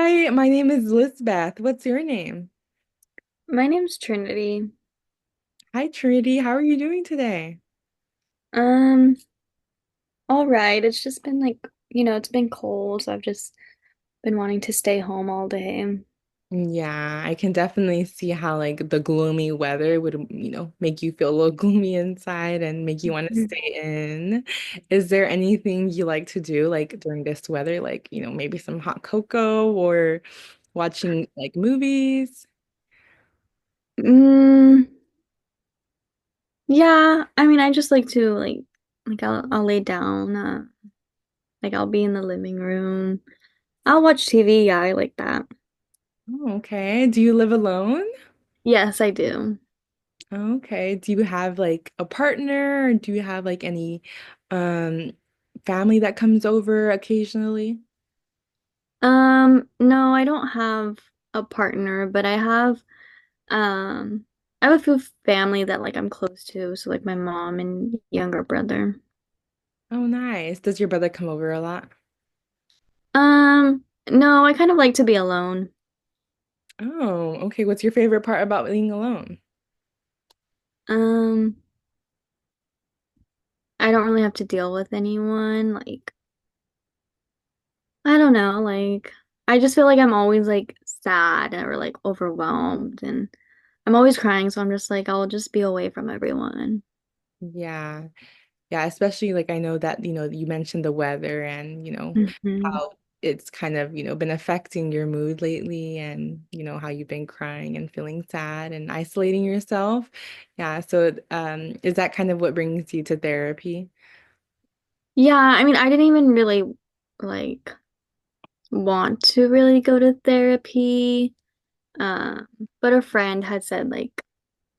Hi, my name is Lisbeth. What's your name? My name's Trinity. Hi, Trinity. How are you doing today? Um, all right. It's just been it's been cold, so I've just been wanting to stay home all day. Yeah, I can definitely see how like the gloomy weather would, make you feel a little gloomy inside and make you want to Mhm. stay in. Is there anything you like to do like during this weather, like, maybe some hot cocoa or watching like movies? Mm, yeah, I mean, I just like to I'll lay down, I'll be in the living room. I'll watch TV. Yeah, I like that. Oh, okay. Do you live alone? Yes, I do. Okay. Do you have like a partner or do you have like any um family that comes over occasionally? No, I don't have a partner, but um I have a few family that I'm close to, so like my mom and younger brother. Oh, nice. Does your brother come over a lot? No, I kind of like to be alone. Oh, okay. What's your favorite part about being alone? Um, I don't really have to deal with anyone. I don't know, I just feel like I'm always sad or overwhelmed and I'm always crying, so I'm just I'll just be away from everyone. Yeah. Yeah, especially like I know that, you mentioned the weather and, Hmm. how it's kind of, been affecting your mood lately and, how you've been crying and feeling sad and isolating yourself. Yeah, so is that kind of what brings you to therapy? Yeah, I mean, I didn't even really like want to really go to therapy. Um, but a friend had said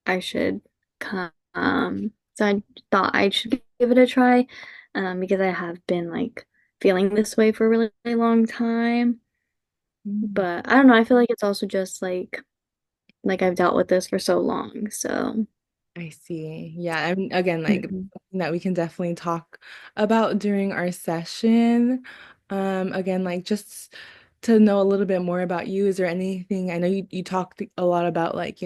I should come. So I thought I should give it a try, because I have been feeling this way for a really long time. Mm. But I don't know, I feel like it's also just I've dealt with this for so long. So I see. Yeah, and again, like mhm. something that we can definitely talk about during our session. Again, like just to know a little bit more about you, is there anything, I know you talked a lot about like,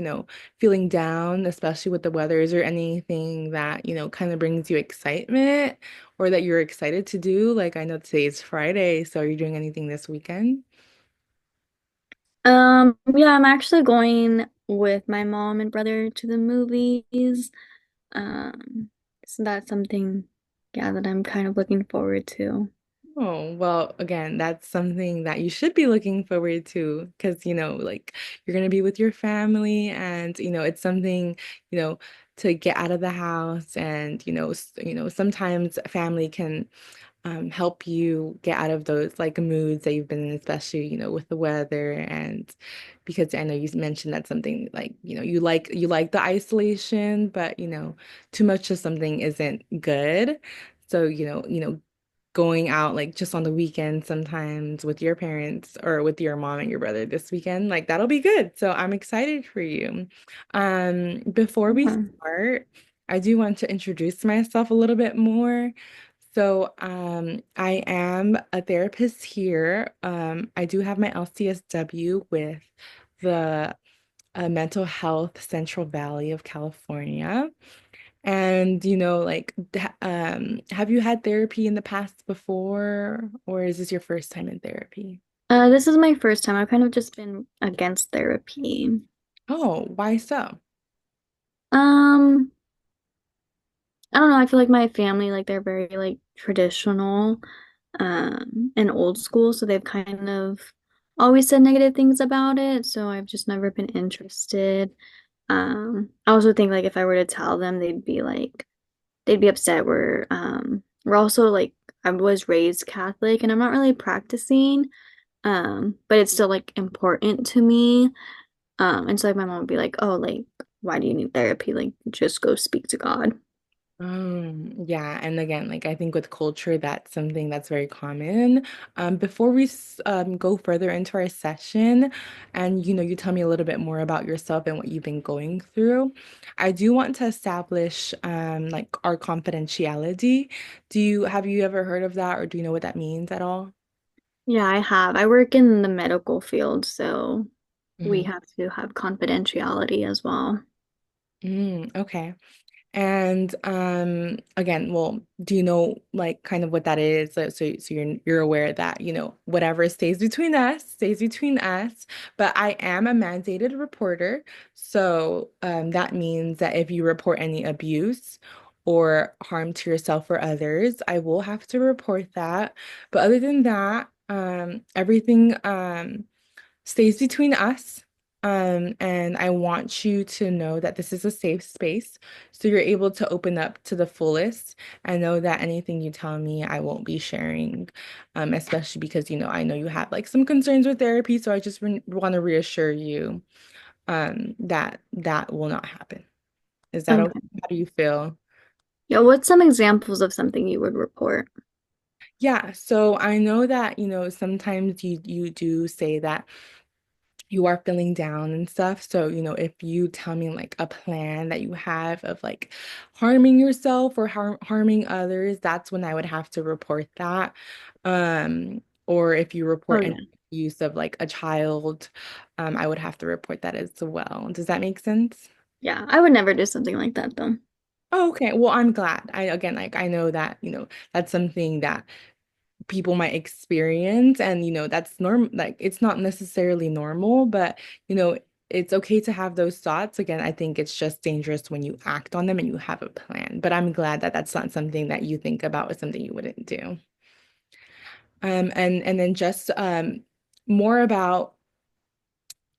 feeling down, especially with the weather. Is there anything that, kind of brings you excitement or that you're excited to do? Like I know today is Friday, so are you doing anything this weekend? Yeah, I'm actually going with my mom and brother to the movies. Um, so that's something, yeah, that I'm kind of looking forward to. Oh, well, again, that's something that you should be looking forward to because, like you're going to be with your family and, it's something, to get out of the house and, sometimes family can help you get out of those like moods that you've been in, especially, with the weather and because I know you mentioned that's something like, you like the isolation, but, too much of something isn't good. So, going out like just on the weekend sometimes with your parents or with your mom and your brother this weekend, like that'll be good. So I'm excited for you. Before we Yeah. start, I do want to introduce myself a little bit more. So, I am a therapist here. I do have my LCSW with the Mental Health Central Valley of California. And have you had therapy in the past before, or is this your first time in therapy? This is my first time. I've kind of just been against therapy. Oh, why so? Um, I don't know. I feel like my family, they're very traditional, and old school, so they've kind of always said negative things about it. So I've just never been interested. I also think if I were to tell them, they'd be upset. We're also I was raised Catholic, and I'm not really practicing, but it's still important to me. And so my mom would be like, "Oh, why do you need therapy? Just go speak to God." Yeah, and again, like I think with culture, that's something that's very common. Before we go further into our session, and you tell me a little bit more about yourself and what you've been going through, I do want to establish like our confidentiality. Have you ever heard of that, or do you know what that means at all? Yeah, I have. I work in the medical field, so we Mhm. have to have confidentiality as well. Okay. And again, well, do you know like kind of what that is? So you're aware that, whatever stays between us, but I am a mandated reporter. So that means that if you report any abuse or harm to yourself or others, I will have to report that. But other than that, everything stays between us. And I want you to know that this is a safe space. So you're able to open up to the fullest and know that anything you tell me, I won't be sharing. Especially because, I know you have like some concerns with therapy. So I just re want to reassure you that that will not happen. Is that okay? Okay. How do you feel? Yeah, what's some examples of something you would report? Yeah, so I know that, sometimes you do say that you are feeling down and stuff. So, if you tell me like a plan that you have of like harming yourself or harming others, that's when I would have to report that. Or if you Oh report any yeah. use of like a child, I would have to report that as well. Does that make sense? Yeah, I would never do something like that though. Oh, okay. Well, I'm glad. I again, like I know that, that's something that people might experience and that's like it's not necessarily normal but you know it's okay to have those thoughts again. I think it's just dangerous when you act on them and you have a plan, but I'm glad that that's not something that you think about as something you wouldn't do. And then just more about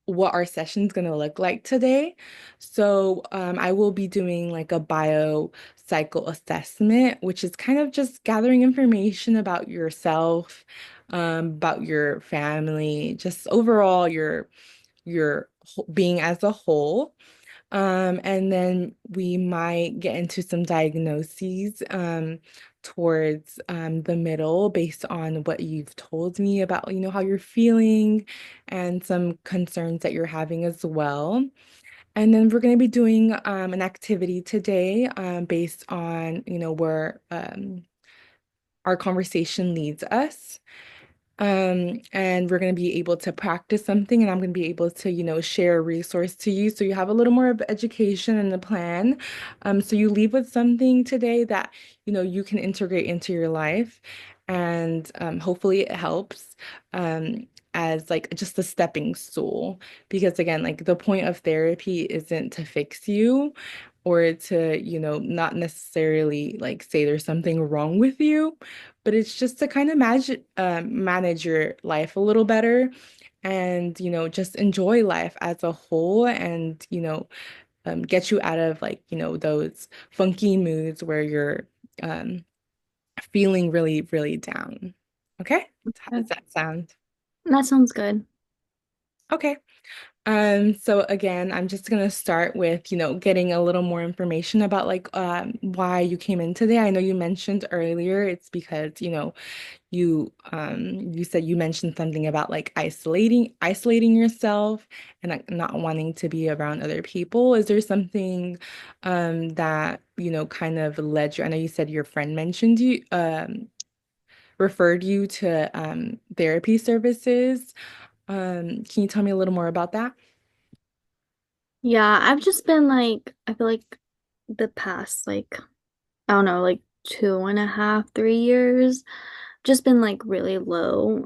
what our session's going to look like today. So, I will be doing like a biocycle assessment, which is kind of just gathering information about yourself, about your family, just overall your being as a whole. And then we might get into some diagnoses towards the middle based on what you've told me about, how you're feeling and some concerns that you're having as well. And then we're going to be doing an activity today based on, where our conversation leads us. And we're going to be able to practice something, and I'm going to be able to, share a resource to you. So you have a little more of education in the plan. So you leave with something today that, you can integrate into your life. And hopefully it helps as like just a stepping stool. Because again, like the point of therapy isn't to fix you or to, not necessarily like say there's something wrong with you, but it's just to kind of manage your life a little better and, just enjoy life as a whole and, get you out of like, those funky moods where you're um, feeling really, really down. Okay? How Okay. does that sound? That sounds good. Okay. So again, I'm just gonna start with, getting a little more information about like why you came in today. I know you mentioned earlier it's because, you said you mentioned something about like isolating yourself and like not wanting to be around other people. Is there something that, kind of led you? I know you said your friend mentioned you referred you to therapy services. Can you tell me a little more about that? Yeah, I've just been like, I feel like the past, like, I don't know, like 2.5, 3 years, just been like really low.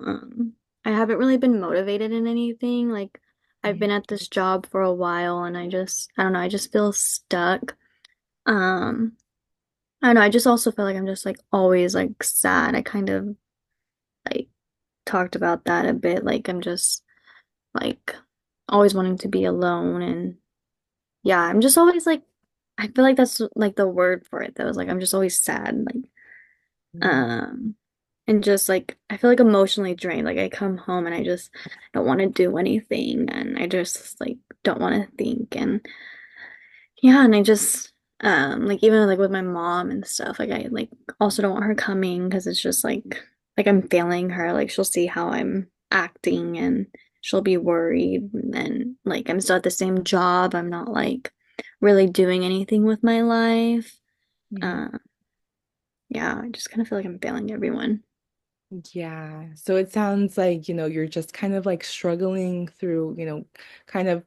I haven't really been motivated in anything. Like, I've Mhm. been at this job for a while and I don't know, I just feel stuck. Um, I don't know, I just also feel like I'm just like always like sad. I kind of like talked about that a bit. Like, I'm just like always wanting to be alone and yeah, I'm just always like I feel like that's like the word for it though. Is like I'm just always sad, like um and just like I feel like emotionally drained. Like I come home and I just don't want to do anything and I just like don't want to think and yeah, and I just like even like with my mom and stuff, like I like also don't want her coming because it's just like I'm failing her. Like she'll see how I'm acting and she'll be worried and then like I'm still at the same job. I'm not like really doing anything with my life. Mhm. Uh, yeah, I just kind of feel like I'm failing everyone. Yeah. So it sounds like, you're just kind of like struggling through, kind of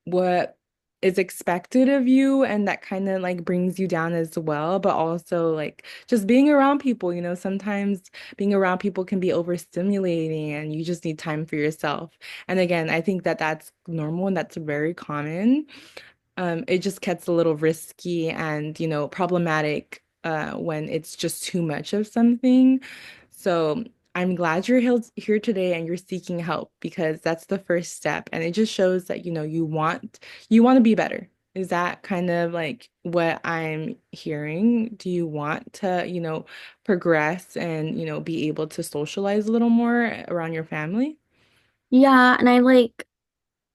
what is expected of you, and that kind of like brings you down as well, but also like just being around people, sometimes being around people can be overstimulating and you just need time for yourself. And again, I think that that's normal and that's very common. It just gets a little risky and, problematic when it's just too much of something. So I'm glad you're here today and you're seeking help because that's the first step. And it just shows that, you want to be better. Is that kind of like what I'm hearing? Do you want to, progress and, be able to socialize a little more around your family? Yeah, and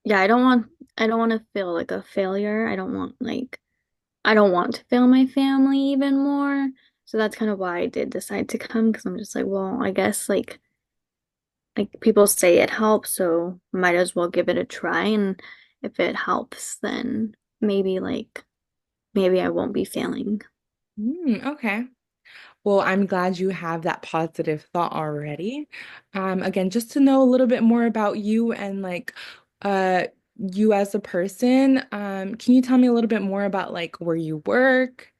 yeah, I don't want to feel like a failure. I don't want to fail my family even more. So that's kind of why I did decide to come because I'm just like, well, I guess like people say it helps, so might as well give it a try. And if it helps, then maybe maybe I won't be failing. Okay. Well, I'm glad you have that positive thought already. Again, just to know a little bit more about you and like uh you as a person, can you tell me a little bit more about like where you work?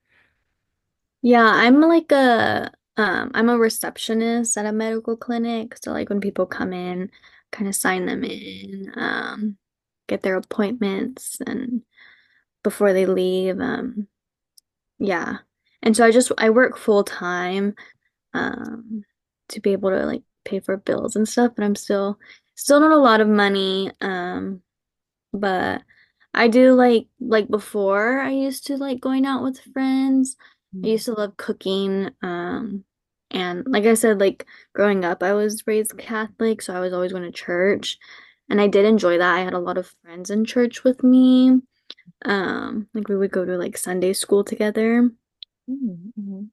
Yeah, I'm a receptionist at a medical clinic. So like when people come in, kind of sign them in, get their appointments and before they leave. Yeah. And so I work full time, um, to be able to like pay for bills and stuff, but I'm still not a lot of money. But I do like before I used to like going out with friends. I Mm. used to love cooking. And like I said, like growing up, I was raised Catholic, so I was always going to church. And I did enjoy that. I had a lot of friends in church with me. Like we would go to like Sunday school together. Mhm.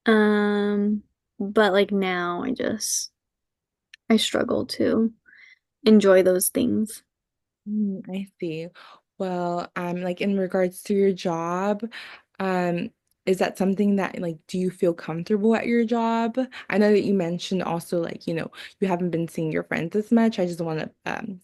Um, but like now I struggle to enjoy those things. I see. Well, like in regards to your job, um, is that something that like do you feel comfortable at your job? I know that you mentioned also like, you haven't been seeing your friends as much. I just want to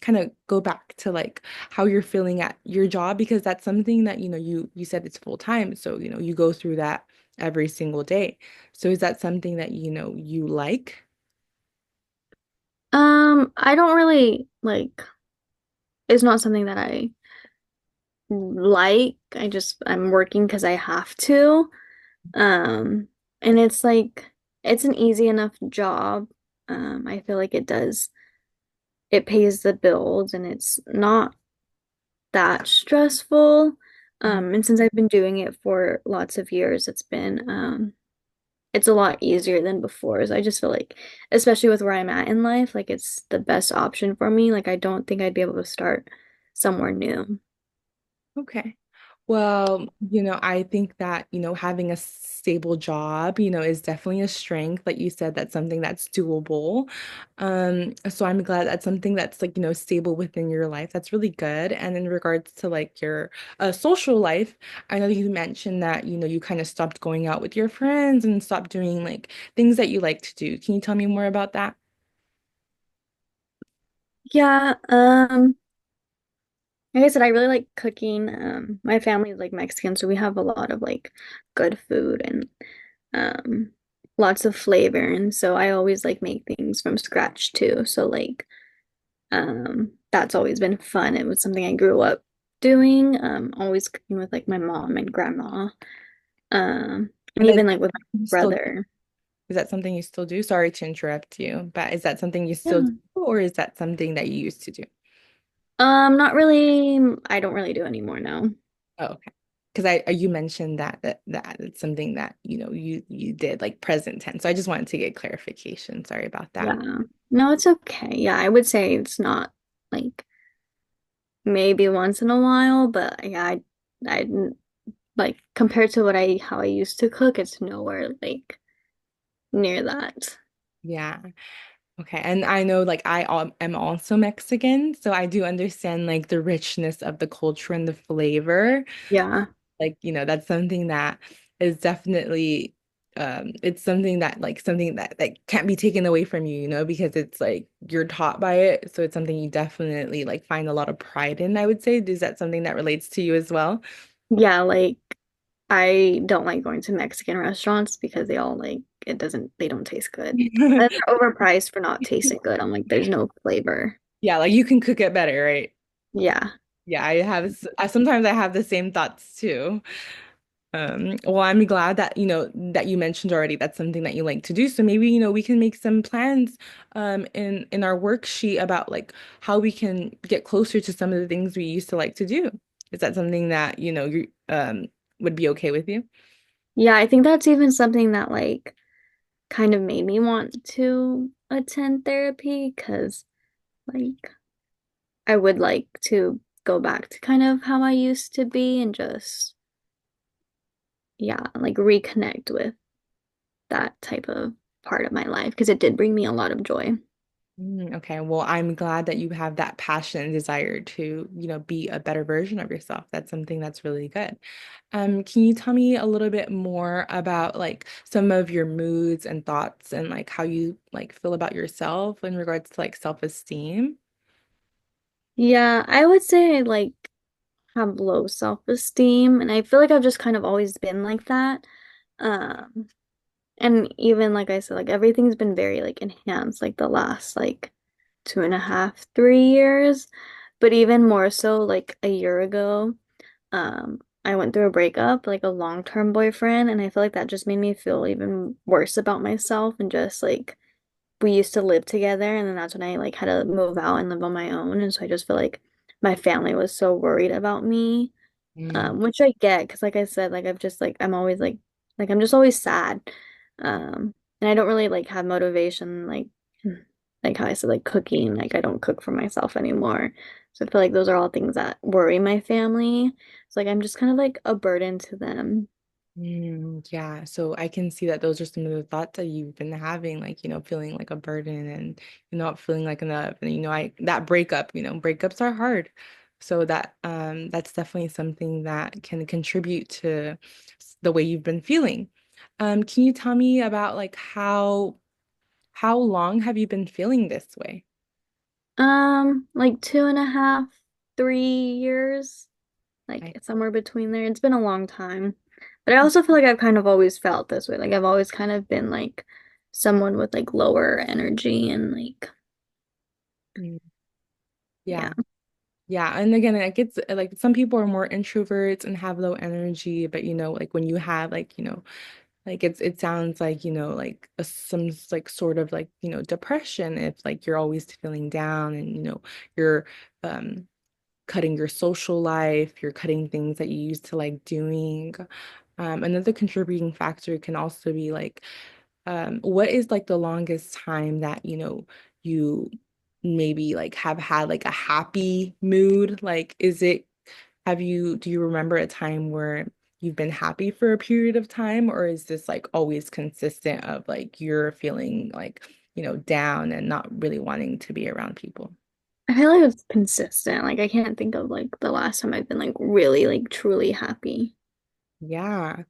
kind of go back to like how you're feeling at your job because that's something that, you said it's full time. So, you go through that every single day. So is that something that, you like? I don't really like it's not something that I like. I'm working because I have to. Um, and it's like it's an easy enough job. I feel like it pays the bills and it's not that stressful. And since I've been doing it for lots of years, it's a lot easier than before. So I just feel like, especially with where I'm at in life, like it's the best option for me. Like I don't think I'd be able to start somewhere new. Okay. Well, I think that, having a stable job, is definitely a strength. Like you said, that's something that's doable. So I'm glad that's something that's like, stable within your life. That's really good. And in regards to like your social life, I know you mentioned that, you kind of stopped going out with your friends and stopped doing like things that you like to do. Can you tell me more about that? Yeah, like I said, I really like cooking. My family is like Mexican, so we have a lot of like good food and um lots of flavor. And so I always like make things from scratch too. So like that's always been fun. It was something I grew up doing, always cooking with like my mom and grandma. And And is even like with you my still brother. Is that something you still do? Sorry to interrupt you, but is that something you still do, Yeah. or is that something that you used to do? Not really. I don't really do anymore now. Oh, okay. Because you mentioned that it's something that you did like present tense. So I just wanted to get clarification. Sorry about that. Yeah. No, it's okay. Yeah, I would say it's not like maybe once in a while, but yeah, I like compared to what I how I used to cook, it's nowhere like near that. Yeah. Okay. And I know like am also Mexican, so I do understand like the richness of the culture and the flavor. Yeah. Like, that's something that is definitely it's something that that can't be taken away from you, you know, because it's like you're taught by it. So it's something you definitely like find a lot of pride in, I would say. Is that something that relates to you as well? Yeah, like I don't like going to Mexican restaurants because they all like it doesn't they don't taste good. And they're overpriced for not tasting good. I'm like, there's no flavor. Yeah, like you can cook it better, right? Yeah. Yeah, sometimes I have the same thoughts too. Well, I'm glad that, that you mentioned already that's something that you like to do. So maybe, we can make some plans in our worksheet about like how we can get closer to some of the things we used to like to do. Is that something that, you would be okay with you? Yeah, I think that's even something that like kind of made me want to attend therapy because like I would like to go back to kind of how I used to be and just yeah, like reconnect with that type of part of my life because it did bring me a lot of joy. Okay, well, I'm glad that you have that passion and desire to, be a better version of yourself. That's something that's really good. Can you tell me a little bit more about like some of your moods and thoughts and like how you like feel about yourself in regards to like self-esteem? Yeah, I would say I like have low self-esteem and I feel like I've just kind of always been like that. Um and even like I said, like everything's been very like enhanced like the last like 2.5, 3 years. But even more so like a year ago, I went through a breakup, like a long-term boyfriend, and I feel like that just made me feel even worse about myself and just like we used to live together and then that's when I like had to move out and live on my own. And so I just feel like my family was so worried about me. Mm, Which I get because like I said, like I've just like I'm always like I'm just always sad. And I don't really like have motivation like how I said like cooking, like I don't cook for myself anymore. So I feel like those are all things that worry my family. So like I'm just kind of like a burden to them. yeah, so I can see that those are some of the thoughts that you've been having, like, feeling like a burden and you're not feeling like enough. And I that breakup, breakups are hard. So that's definitely something that can contribute to the way you've been feeling. Can you tell me about like how long have you been feeling this way? Like 2.5, 3 years, like I, somewhere between there. It's been a long time. But I also feel like I've kind of always felt this way. Like I've always kind of been like someone with like lower energy and like Mm, yeah. yeah. Yeah, and again, like it's like some people are more introverts and have low energy, but like when you have like, like it sounds like, like some like sort of like, depression if like you're always feeling down and you're um cutting your social life, you're cutting things that you used to like doing. Another contributing factor can also be like what is like the longest time that, you maybe like have had like a happy mood? Like, do you remember a time where you've been happy for a period of time, or is this like always consistent of like you're feeling like, down and not really wanting to be around people? I feel like it's consistent. Like I can't think of like the last time I've been like really like truly happy. Yeah.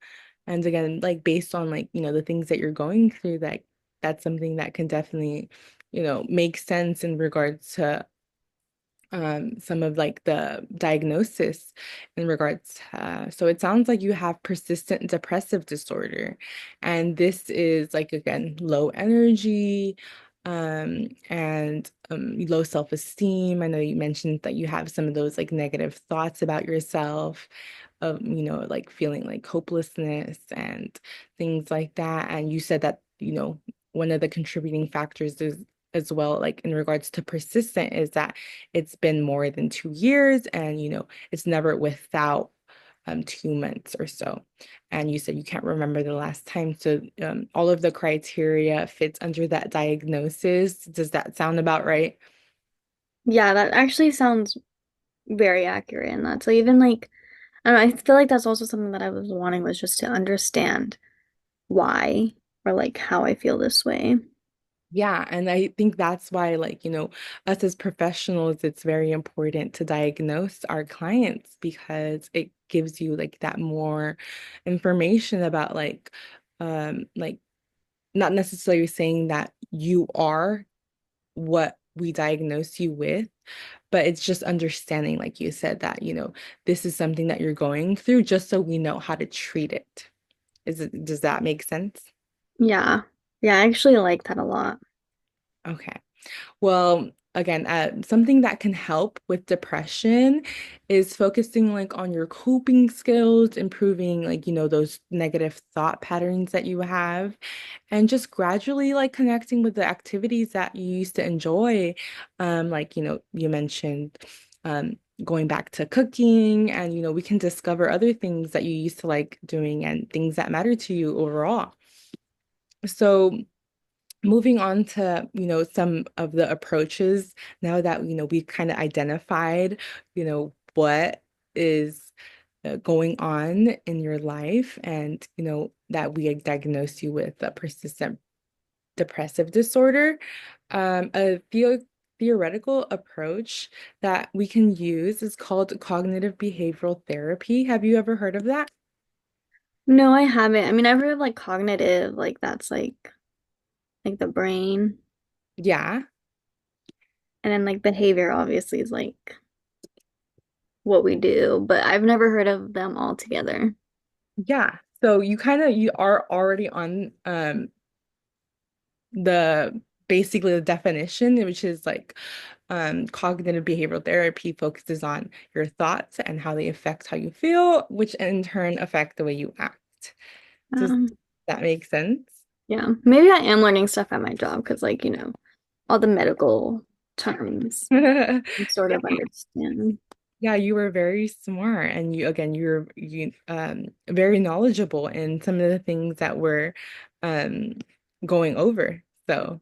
And again, like based on like, the things that you're going through, that that's something that can definitely, make sense in regards to some of like the diagnosis in regards so it sounds like you have persistent depressive disorder, and this is like again low energy and low self-esteem. I know you mentioned that you have some of those like negative thoughts about yourself of like feeling like hopelessness and things like that, and you said that one of the contributing factors is as well like in regards to persistent is that it's been more than 2 years and it's never without 2 months or so. And you said you can't remember the last time. So all of the criteria fits under that diagnosis. Does that sound about right? Yeah, that actually sounds very accurate. And that's so even like I don't know, I feel like that's also something that I was wanting was just to understand why or like how I feel this way. Yeah, and I think that's why, like, us as professionals, it's very important to diagnose our clients because it gives you like that more information about like like not necessarily saying that you are what we diagnose you with, but it's just understanding, like you said, that, this is something that you're going through just so we know how to treat it. Does that make sense? Yeah. Yeah, I actually like that a lot. Okay. Well, again, something that can help with depression is focusing like on your coping skills, improving like, those negative thought patterns that you have, and just gradually like connecting with the activities that you used to enjoy. Like, you mentioned going back to cooking, and, we can discover other things that you used to like doing and things that matter to you overall. So, moving on to, some of the approaches now that, we've kind of identified, what is going on in your life, and, that we diagnose you with a persistent depressive disorder. A theoretical approach that we can use is called cognitive behavioral therapy. Have you ever heard of that? No, I haven't. I mean, I've heard of like cognitive, like that's like the brain. Yeah. And then like behavior obviously is like what we do, but I've never heard of them all together. Yeah. So you are already on the basically the definition, which is like cognitive behavioral therapy focuses on your thoughts and how they affect how you feel, which in turn affect the way you act. Does Um, that make sense? yeah, maybe I am learning stuff at my job because like, all the medical terms I sort of understand. Yeah, you were very smart, and you're very knowledgeable in some of the things that we're um going over. So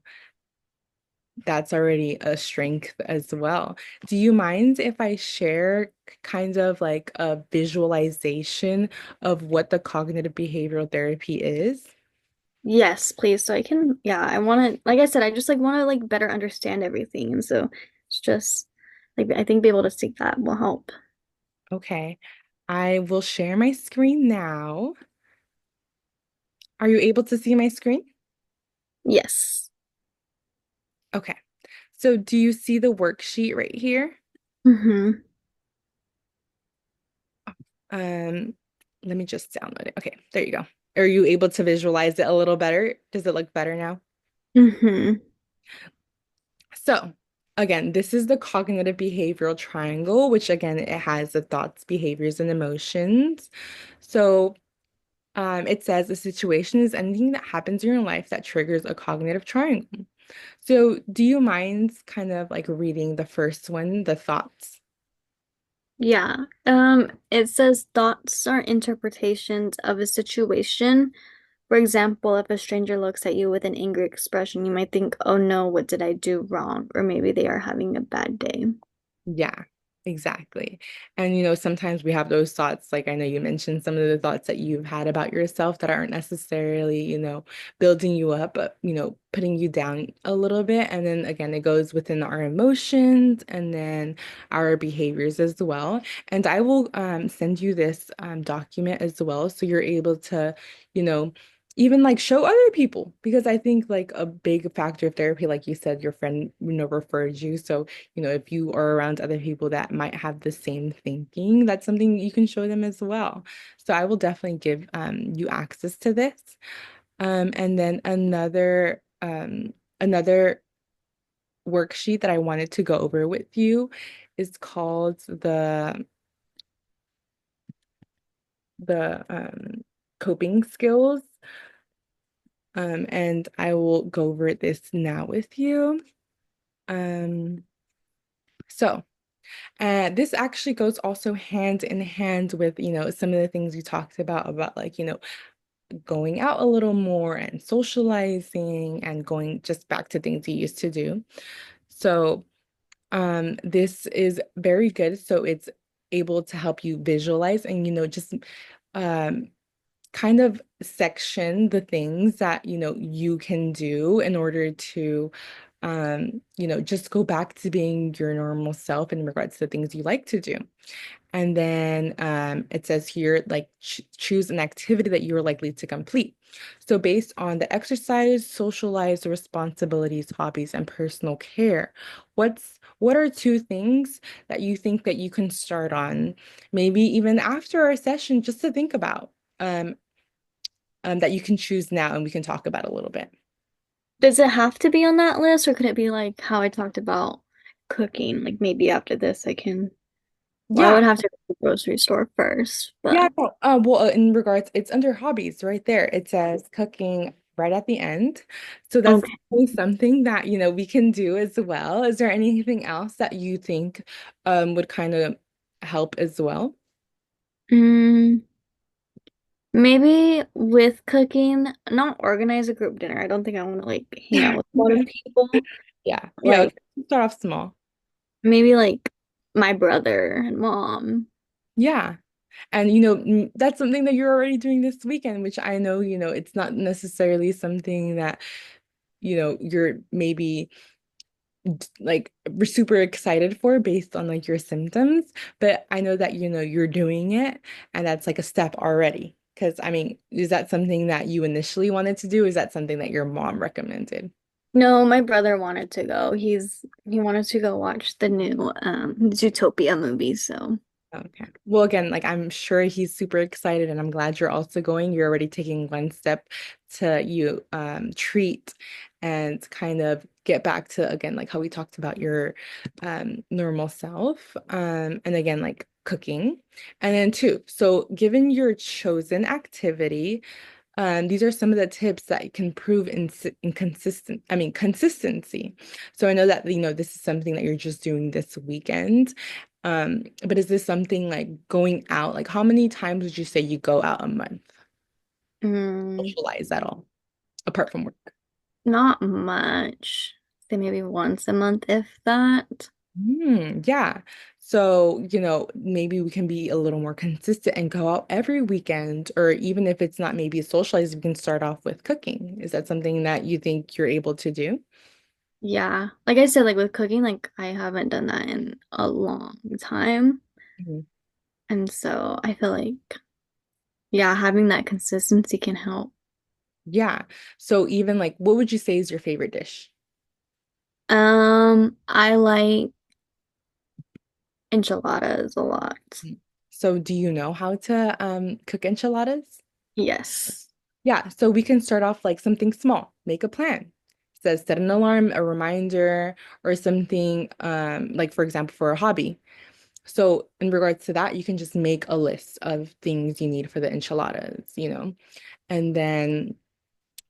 that's already a strength as well. Do you mind if I share kind of like a visualization of what the cognitive behavioral therapy is? Yes, please. So I can, yeah, I want to, like I said, I just like want to like better understand everything. And so it's just like, I think be able to seek that will help. Okay. I will share my screen now. Are you able to see my screen? Yes. Okay. So do you see the worksheet right here? Mm-hmm. Um, Let me just download it. Okay, there you go. Are you able to visualize it a little better? Does it look better now? Mm-hmm. So, again, this is the cognitive behavioral triangle, which again, it has the thoughts, behaviors, and emotions. So, it says a situation is anything that happens in your life that triggers a cognitive triangle. So, do you mind kind of like reading the first one, the thoughts? Yeah. It says thoughts are interpretations of a situation. For example, if a stranger looks at you with an angry expression, you might think, oh no, what did I do wrong? Or maybe they are having a bad day. Yeah, exactly. And sometimes we have those thoughts, like I know you mentioned some of the thoughts that you've had about yourself that aren't necessarily, building you up, but putting you down a little bit. And then again, it goes within our emotions and then our behaviors as well. And I will send you this document as well, so you're able to, you know, even like show other people, because I think like a big factor of therapy, like you said, your friend, referred you. So if you are around other people that might have the same thinking, that's something you can show them as well. So I will definitely give you access to this. And then another worksheet that I wanted to go over with you is called the coping skills. And I will go over this now with you. Um, so this actually goes also hand in hand with, some of the things you talked about like, going out a little more and socializing and going just back to things you used to do. So, this is very good. So it's able to help you visualize and, just um, kind of section the things that, you can do in order to, just go back to being your normal self in regards to the things you like to do. And then it says here, like, ch choose an activity that you're likely to complete. So based on the exercise, social lives, responsibilities, hobbies, and personal care, what are two things that you think that you can start on, maybe even after our session, just to think about, um, that you can choose now and we can talk about a little bit. Does it have to be on that list, or could it be like how I talked about cooking? Like maybe after this I can, well, I Yeah, would have to go to the grocery store first, but yeah. No, well, in regards, it's under hobbies right there. It says cooking right at the end. So that's okay. definitely something that, we can do as well. Is there anything else that you think would kind of help as well? Mm, maybe with cooking, not organize a group dinner. I don't think I want to like hang out with a lot of people. Yeah. Yeah, Like let's start off small. maybe like my brother and mom. Yeah. And that's something that you're already doing this weekend, which I know, it's not necessarily something that, you're maybe like we're super excited for based on like your symptoms, but I know that you're doing it and that's like a step already. Because I mean, is that something that you initially wanted to do? Is that something that your mom recommended? No, my brother wanted to go. He wanted to go watch the new Zootopia movie, so Okay. Well, again, like I'm sure he's super excited and I'm glad you're also going. You're already taking one step to treat and kind of get back to again like how we talked about your normal self. And again like cooking. And then two, so given your chosen activity, these are some of the tips that can prove consistency. So I know that, this is something that you're just doing this weekend. But is this something like going out? Like how many times would you say you go out a month? mm, Socialize at all, apart from work? not much. Say maybe once a month, if that. Yeah. So, maybe we can be a little more consistent and go out every weekend, or even if it's not maybe socialize, we can start off with cooking. Is that something that you think you're able to do? Yeah. Like I said, like with cooking, like I haven't done that in a long time. Mhm. And so I feel like, yeah, having that consistency can help. Yeah. So even like, what would you say is your favorite dish? I like enchiladas a lot. Mm. So do you know how to cook enchiladas? Yes. Yeah, so we can start off like something small. Make a plan. Says set an alarm, a reminder, or something like for example for a hobby. So in regards to that, you can just make a list of things you need for the enchiladas. And then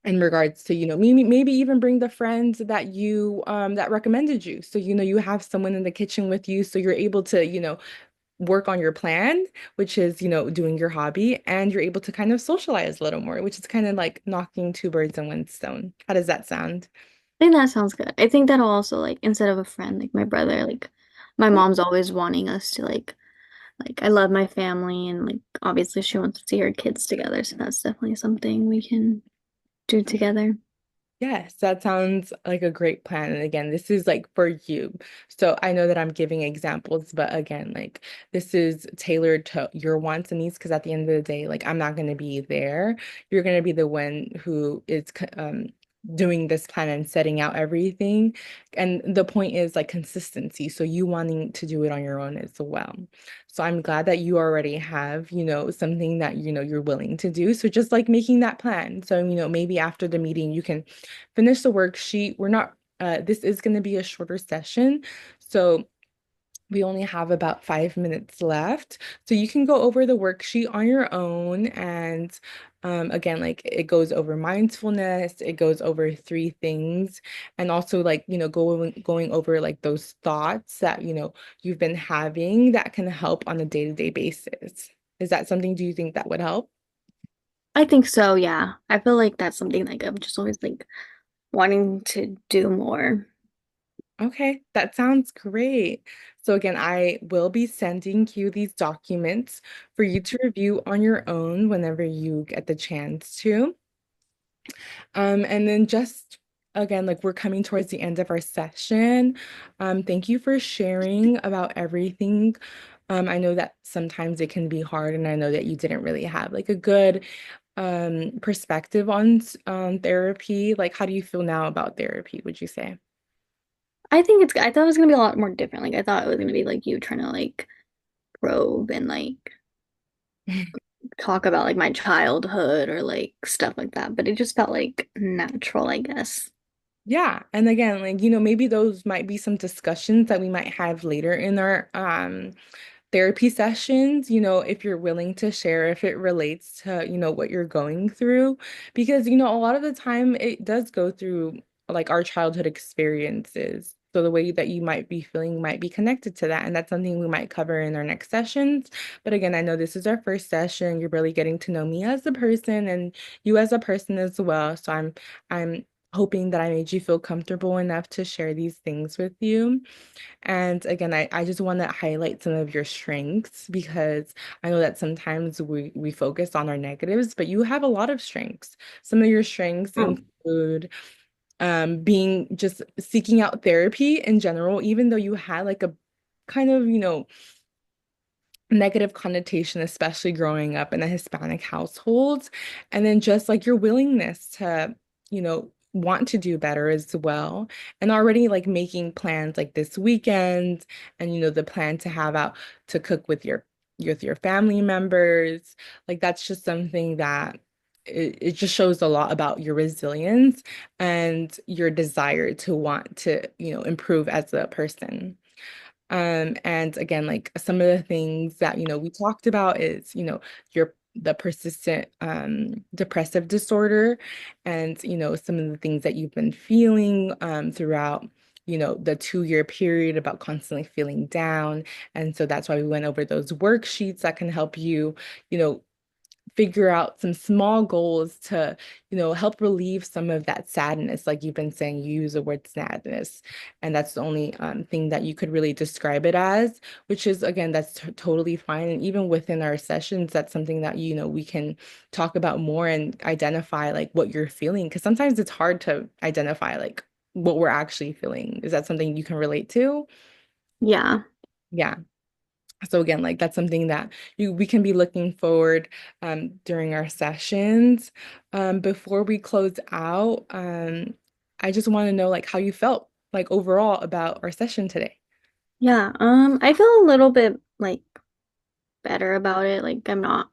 in regards to, maybe even bring the friends that you that recommended you. So, you have someone in the kitchen with you, so you're able to, work on your plan, which is, doing your hobby, and you're able to kind of socialize a little more, which is kind of like knocking two birds in one stone. How does that sound? I think that sounds good. I think that'll also like instead of a friend, like my brother, like my mom's always wanting us to like I love my family and like obviously she wants to see her kids together, so that's definitely something we can do together. Yes, that sounds like a great plan. And again, this is like for you. So I know that I'm giving examples, but again, like this is tailored to your wants and needs because at the end of the day, like I'm not going to be there. You're going to be the one who is doing this plan and setting out everything. And the point is like consistency. So you wanting to do it on your own as well. So I'm glad that you already have, something that, you're willing to do. So just like making that plan. So, maybe after the meeting, you can finish the worksheet. This is going to be a shorter session. So we only have about 5 minutes left. So you can go over the worksheet on your own. And again, like it goes over mindfulness, it goes over three things, and also like, going over like those thoughts that, you've been having that can help on a day-to-day basis. Is that something, do you think that would help? I think so, yeah. I feel like that's something like I'm just always like wanting to do more. Okay, that sounds great. So again, I will be sending you these documents for you to review on your own whenever you get the chance to. And then just again, like we're coming towards the end of our session. Thank you for sharing about everything. I know that sometimes it can be hard, and I know that you didn't really have like a good perspective on therapy. Like, how do you feel now about therapy, would you say? I thought it was gonna be a lot more different. Like I thought it was gonna be like you trying to like probe and like talk about like my childhood or like stuff like that, but it just felt like natural, I guess. Yeah, and again, like, maybe those might be some discussions that we might have later in our therapy sessions, if you're willing to share if it relates to, what you're going through. Because, a lot of the time it does go through like our childhood experiences. So the way that you might be feeling might be connected to that. And that's something we might cover in our next sessions. But again, I know this is our first session. You're really getting to know me as a person and you as a person as well. So I'm hoping that I made you feel comfortable enough to share these things with you. And again, I just want to highlight some of your strengths because I know that sometimes we focus on our negatives, but you have a lot of strengths. Some of your strengths Oh. include being just seeking out therapy in general, even though you had like a kind of, negative connotation, especially growing up in a Hispanic household. And then just like your willingness to, want to do better as well. And already like making plans like this weekend and, the plan to have out to cook with your family members. Like that's just something that it just shows a lot about your resilience and your desire to want to, improve as a person. And again, like some of the things that, we talked about is, the persistent depressive disorder and, some of the things that you've been feeling throughout, the 2-year period about constantly feeling down. And so that's why we went over those worksheets that can help you, you know, figure out some small goals to, help relieve some of that sadness. Like you've been saying, you use the word sadness, and that's the only thing that you could really describe it as, which is, again, that's totally fine. And even within our sessions, that's something that, we can talk about more and identify like what you're feeling. Because sometimes it's hard to identify like what we're actually feeling. Is that something you can relate to? Yeah. Yeah. So again, like that's something that we can be looking forward during our sessions. Before we close out, I just want to know like how you felt like overall about our session today. Yeah. I feel a little bit like better about it. Like I'm not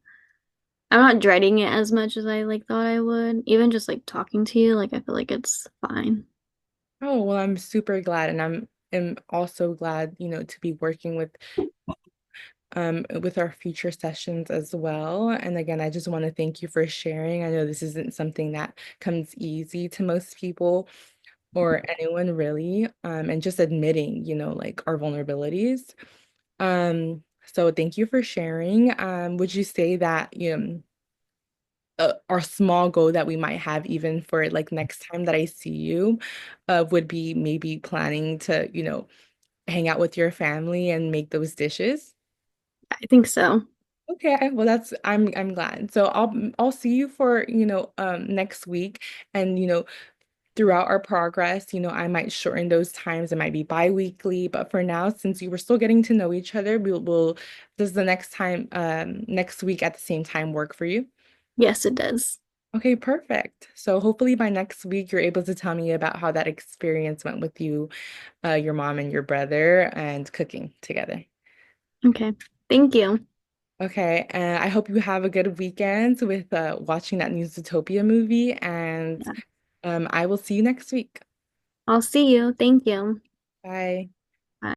dreading it as much as I like thought I would. Even just like talking to you, like I feel like it's fine. Oh, well, I'm super glad, and am also glad, to be working with our future sessions as well. And again, I just want to thank you for sharing. I know this isn't something that comes easy to most people or anyone really, and just admitting, like our vulnerabilities. So thank you for sharing. Would you say that, our small goal that we might have even for like next time that I see you, would be maybe planning to, hang out with your family and make those dishes? I think so. Okay, well that's I'm glad. So I'll see you for, next week and throughout our progress, I might shorten those times. It might be bi-weekly, but for now, since you were still getting to know each other, does the next week at the same time work for you? Yes, it does. Okay, perfect. So hopefully by next week, you're able to tell me about how that experience went with you, your mom and your brother, and cooking together. Okay. Thank you. Okay, and I hope you have a good weekend with watching that new Zootopia movie, and Yeah. I will see you next week. I'll see you. Thank you. Bye.